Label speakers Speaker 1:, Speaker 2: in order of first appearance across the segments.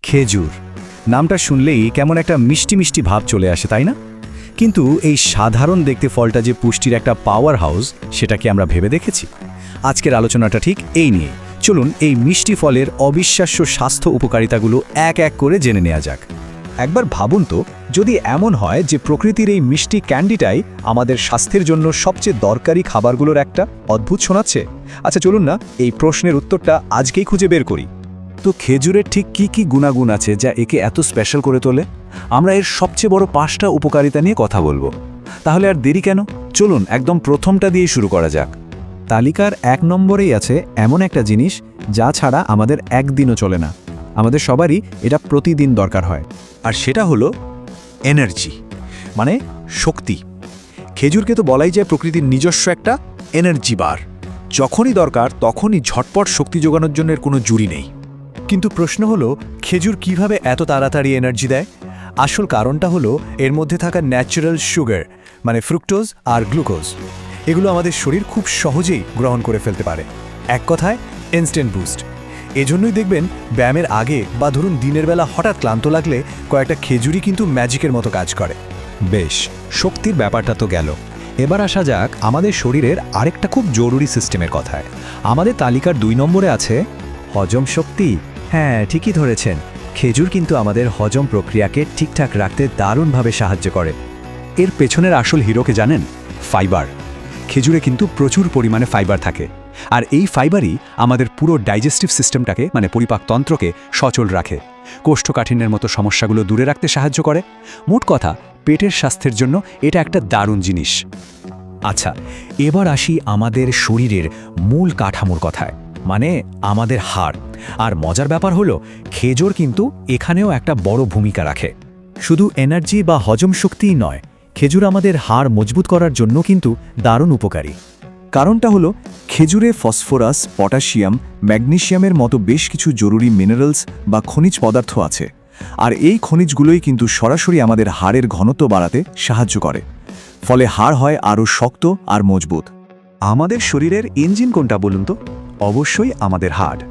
Speaker 1: খেজুর নামটা শুনলেই কেমন একটা মিষ্টি মিষ্টি ভাব চলে আসে, তাই না? কিন্তু এই সাধারণ দেখতে ফলটা যে পুষ্টির একটা পাওয়ার হাউস, সেটা কি আমরা ভেবে দেখেছি? আজকের আলোচনাটা ঠিক এই নিয়ে। চলুন এই মিষ্টি ফলের অবিশ্বাস্য স্বাস্থ্য উপকারিতাগুলো এক এক করে জেনে নেওয়া যাক। একবার ভাবুন তো, যদি এমন হয় যে প্রকৃতির এই মিষ্টি ক্যান্ডিটাই আমাদের স্বাস্থ্যের জন্য সবচেয়ে দরকারি খাবারগুলোর একটা অদ্ভুত শোনাচ্ছে। আচ্ছা চলুন না এই প্রশ্নের উত্তরটা আজকেই খুঁজে বের করি। তো খেজুরের ঠিক কি কি গুণাগুণ আছে যা একে এত স্পেশাল করে তোলে? আমরা এর সবচেয়ে বড় 5টা উপকারিতা নিয়ে কথা বলবো। তাহলে আর দেরি কেন, চলুন একদম প্রথমটা দিয়ে শুরু করা যাক। তালিকার 1 নম্বরেই আছে এমন একটা জিনিস যা ছাড়া আমাদের একদিনও চলে না। আমাদের সবারই এটা প্রতিদিন দরকার হয়, আর সেটা হলো এনার্জি, মানে শক্তি। খেজুরকে তো বলাই যায় প্রকৃতির নিজস্ব একটা এনার্জি বার। যখনই দরকার তখনই ঝটপট শক্তি যোগানোর জন্য এর কোনো জুড়ি নেই। কিন্তু প্রশ্ন হলো, খেজুর কিভাবে এত তাড়াতাড়ি এনার্জি দেয়? আসল কারণটা হলো এর মধ্যে থাকা ন্যাচারাল সুগার, মানে ফ্রুক্টোজ আর গ্লুকোজ। এগুলো আমাদের শরীর খুব সহজেই গ্রহণ করে ফেলতে পারে। এক কথায় ইনস্ট্যান্ট বুস্ট। এজন্যই দেখবেন ব্যায়ামের আগে বা ধরুন দিনের বেলা হঠাৎ ক্লান্ত লাগলে কয়েকটা খেজুরই কিন্তু ম্যাজিকের মতো কাজ করে। বেশ, শক্তির ব্যাপারটা তো গেল। এবার আসা যাক আমাদের শরীরের আরেকটা খুব জরুরি সিস্টেমের কথায়। আমাদের তালিকার 2 নম্বরে আছে হজম শক্তি। হ্যাঁ, ঠিকই ধরেছেন। খেজুর কিন্তু আমাদের হজম প্রক্রিয়াকে ঠিকঠাক রাখতে দারুণভাবে সাহায্য করে। এর পেছনের আসল হিরোকে জানেন? ফাইবার। খেজুরে কিন্তু প্রচুর পরিমাণে ফাইবার থাকে, আর এই ফাইবারই আমাদের পুরো ডাইজেস্টিভ সিস্টেমটাকে, মানে পরিপাকতন্ত্রকে সচল রাখে। কোষ্ঠকাঠিন্যের মতো সমস্যাগুলো দূরে রাখতে সাহায্য করে। মোট কথা, পেটের স্বাস্থ্যের জন্য এটা একটা দারুণ জিনিস। আচ্ছা, এবার আসি আমাদের শরীরের মূল কাঠামোর কথায়, মানে আমাদের হাড়। আর মজার ব্যাপার হলো, খেজুর কিন্তু এখানেও একটা বড় ভূমিকা রাখে। শুধু এনার্জি বা হজম শক্তিই নয়, খেজুর আমাদের হাড় মজবুত করার জন্য কিন্তু দারুণ উপকারী। কারণটা হলো খেজুরে ফসফরাস, পটাশিয়াম, ম্যাগনেসিয়ামের মতো বেশ কিছু জরুরি মিনারেলস বা খনিজ পদার্থ আছে। আর এই খনিজগুলোই কিন্তু সরাসরি আমাদের হাড়ের ঘনত্ব বাড়াতে সাহায্য করে। ফলে হাড় হয় আরও শক্ত আর মজবুত। আমাদের শরীরের ইঞ্জিন কোনটা বলুন তো? অবশ্যই আমাদের হাড়।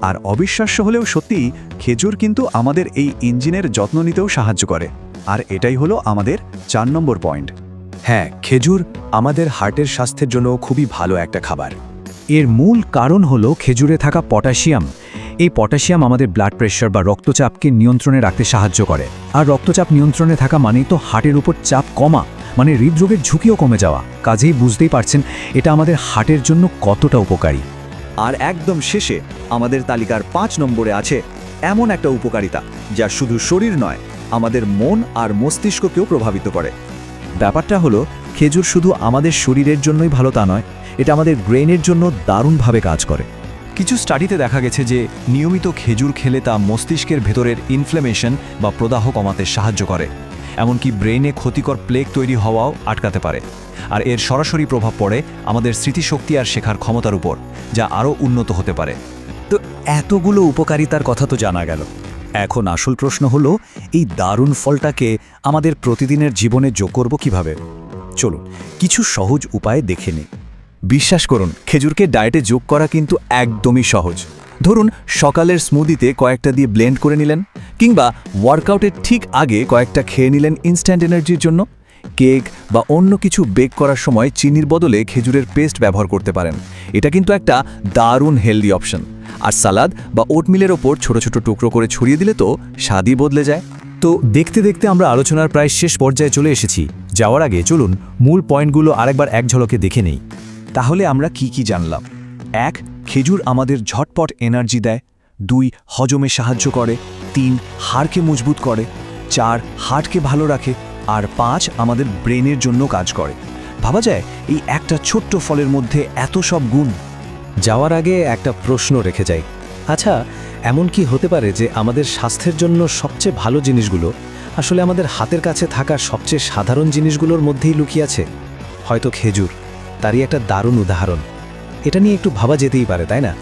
Speaker 1: আর অবিশ্বাস্য হলেও সত্যি, খেজুর কিন্তু আমাদের এই ইঞ্জিনের যত্ন নিতেও সাহায্য করে। আর এটাই হলো আমাদের 4 নম্বর পয়েন্ট। হ্যাঁ, খেজুর আমাদের হার্টের স্বাস্থ্যের জন্য খুবই ভালো একটা খাবার। এর মূল কারণ হলো খেজুরে থাকা পটাশিয়াম। এই পটাশিয়াম আমাদের ব্লাড প্রেশার বা রক্তচাপকে নিয়ন্ত্রণে রাখতে সাহায্য করে। আর রক্তচাপ নিয়ন্ত্রণে থাকা মানেই তো হার্টের উপর চাপ কমা, মানে হৃদরোগের ঝুঁকিও কমে যাওয়া। কাজেই বুঝতেই পারছেন এটা আমাদের হার্টের জন্য কতটা উপকারী। আর একদম শেষে আমাদের তালিকার 5 নম্বরে আছে এমন একটা উপকারিতা যা শুধু শরীর নয়, আমাদের মন আর মস্তিষ্ককেও প্রভাবিত করে। ব্যাপারটা হলো, খেজুর শুধু আমাদের শরীরের জন্যই ভালো তা নয়, এটা আমাদের ব্রেনের জন্য দারুণভাবে কাজ করে। কিছু স্টাডিতে দেখা গেছে যে নিয়মিত খেজুর খেলে তা মস্তিষ্কের ভেতরের ইনফ্ল্যামেশন বা প্রদাহ কমাতে সাহায্য করে। এমনকি ব্রেনে ক্ষতিকর প্লেগ তৈরি হওয়াও আটকাতে পারে। আর এর সরাসরি প্রভাব পড়ে আমাদের স্মৃতিশক্তি আর শেখার ক্ষমতার উপর, যা আরও উন্নত হতে পারে। তো এতগুলো উপকারিতার কথা তো জানা গেল। এখন আসল প্রশ্ন হলো, এই দারুণ ফলটাকে আমাদের প্রতিদিনের জীবনে যোগ করব কিভাবে? চলুন কিছু সহজ উপায় দেখে নিই। বিশ্বাস করুন, খেজুরকে ডায়েটে যোগ করা কিন্তু একদমই সহজ। ধরুন সকালের স্মুদিতে কয়েকটা দিয়ে ব্লেন্ড করে নিলেন, কিংবা ওয়ার্কআউটের ঠিক আগে কয়েকটা খেয়ে নিলেন ইনস্ট্যান্ট এনার্জির জন্য। কেক বা অন্য কিছু বেক করার সময় চিনির বদলে খেজুরের পেস্ট ব্যবহার করতে পারেন। এটা কিন্তু একটা দারুণ হেলদি অপশন। আর সালাদ বা ওটমিলের ওপর ছোট ছোট টুকরো করে ছড়িয়ে দিলে তো স্বাদই বদলে যায়। তো দেখতে দেখতে আমরা আলোচনার প্রায় শেষ পর্যায়ে চলে এসেছি। যাওয়ার আগে চলুন মূল পয়েন্টগুলো আরেকবার এক ঝলকে দেখে নেই। তাহলে আমরা কি কি জানলাম? 1. খেজুর আমাদের ঝটপট এনার্জি দেয়। 2. হজমে সাহায্য করে। 3. হাড়কে মজবুত করে। 4. হার্টকে ভালো রাখে। আর 5. আমাদের ব্রেনের জন্য কাজ করে। ভাবা যায় এই একটা ছোট্ট ফলের মধ্যে এত সব গুণ। যাওয়ার আগে একটা প্রশ্ন রেখে যাই। আচ্ছা, এমন কি হতে পারে যে আমাদের স্বাস্থ্যের জন্য সবচেয়ে ভালো জিনিসগুলো আসলে আমাদের হাতের কাছে থাকা সবচেয়ে সাধারণ জিনিসগুলোর মধ্যেই লুকিয়ে আছে? হয়তো খেজুর তারই একটা দারুণ উদাহরণ। এটা নিয়ে একটু ভাবা যেতেই পারে, তাই না?